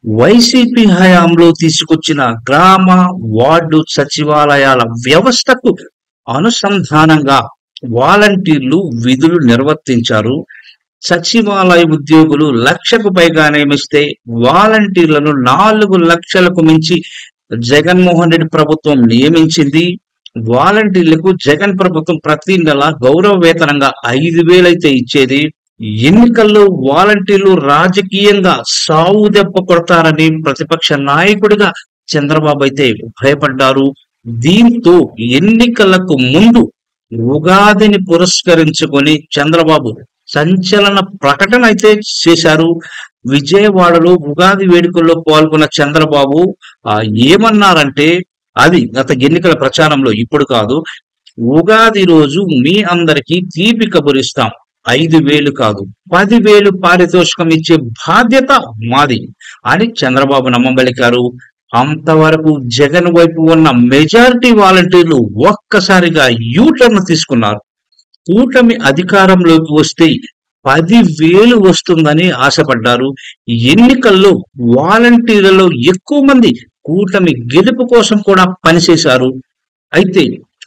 YCP హయాంలో తీసుకొచ్చిన గ్రామ వార్డు సచివాలయాల వ్యవస్థకు అనుసంధానంగా వాలంటీర్లు విధులు నిర్వర్తించారు. సచివాలయ ఉద్యోగులు 1,00,000కు పైగా నియమిస్తే వాలంటీర్లను 4 లక్షలకు మించి జగన్మోహన్ రెడ్డి ప్రభుత్వం నియమించింది. వాలంటీర్లకు జగన్ ప్రభుత్వం ప్రతి నెల గౌరవ వేతనంగా 5,000 అయితే ఇచ్చేది. ఎన్నికల్లో వాలంటీర్లు రాజకీయంగా సావు దెబ్బ కొడతారని ప్రతిపక్ష నాయకుడిగా చంద్రబాబు అయితే భయపడ్డారు. దీంతో ఎన్నికలకు ముందు ఉగాదిని పురస్కరించుకొని చంద్రబాబు సంచలన ప్రకటన అయితే చేశారు. విజయవాడలో ఉగాది వేడుకల్లో పాల్గొన్న చంద్రబాబు ఏమన్నారంటే, అది గత ఎన్నికల ప్రచారంలో, ఇప్పుడు కాదు, ఉగాది రోజు మీ అందరికీ తీపి కబురిస్తాం, 5,000 కాదు 10,000 పారితోషికం ఇచ్చే బాధ్యత మాది అని చంద్రబాబు నమ్మబలికారు. అంతవరకు జగన్ వైపు ఉన్న మెజారిటీ వాలంటీర్లు ఒక్కసారిగా యూటర్న్ తీసుకున్నారు. కూటమి అధికారంలోకి వస్తే 10,000 వస్తుందని ఆశపడ్డారు. ఎన్నికల్లో వాలంటీర్లలో ఎక్కువ మంది కూటమి గెలుపు కోసం కూడా పనిచేశారు. అయితే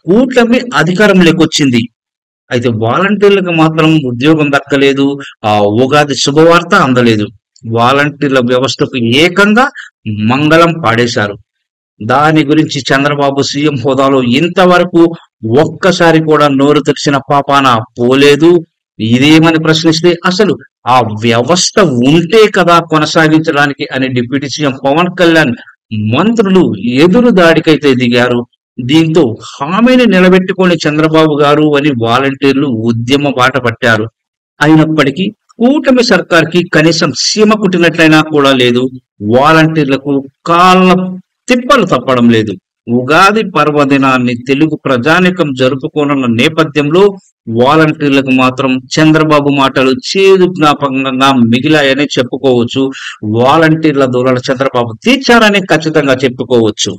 కూటమి అధికారంలోకి వచ్చింది. అయితే వాలంటీర్లకు మాత్రం ఉద్యోగం దక్కలేదు. ఉగాది శుభవార్త అందలేదు. వాలంటీర్ల వ్యవస్థకు ఏకంగా మంగళం పాడేశారు. దాని గురించి చంద్రబాబు సీఎం హోదాలో ఇంతవరకు ఒక్కసారి కూడా నోరు తెరిచిన పాపాన పోలేదు. ఇదేమని ప్రశ్నిస్తే, అసలు ఆ వ్యవస్థ ఉంటే కదా కొనసాగించడానికి అని డిప్యూటీ సీఎం పవన్ కళ్యాణ్ మంత్రులు ఎదురు దాడికైతే దిగారు. దీంతో హామీని నిలబెట్టుకొని చంద్రబాబు గారు అని వాలంటీర్లు ఉద్యమ బాట పట్టారు. అయినప్పటికీ కూటమి సర్కార్కి కనీసం సీమ కుట్టినట్లయినా కూడా లేదు. వాలంటీర్లకు కాళ్ళ తిప్పలు తప్పడం లేదు. ఉగాది పర్వదినాన్ని తెలుగు ప్రజానికం జరుపుకోనున్న నేపథ్యంలో వాలంటీర్లకు మాత్రం చంద్రబాబు మాటలు చేదు జ్ఞాపకంగా మిగిలాయని చెప్పుకోవచ్చు. వాలంటీర్ల దూరాల చంద్రబాబు తీర్చారని ఖచ్చితంగా చెప్పుకోవచ్చు.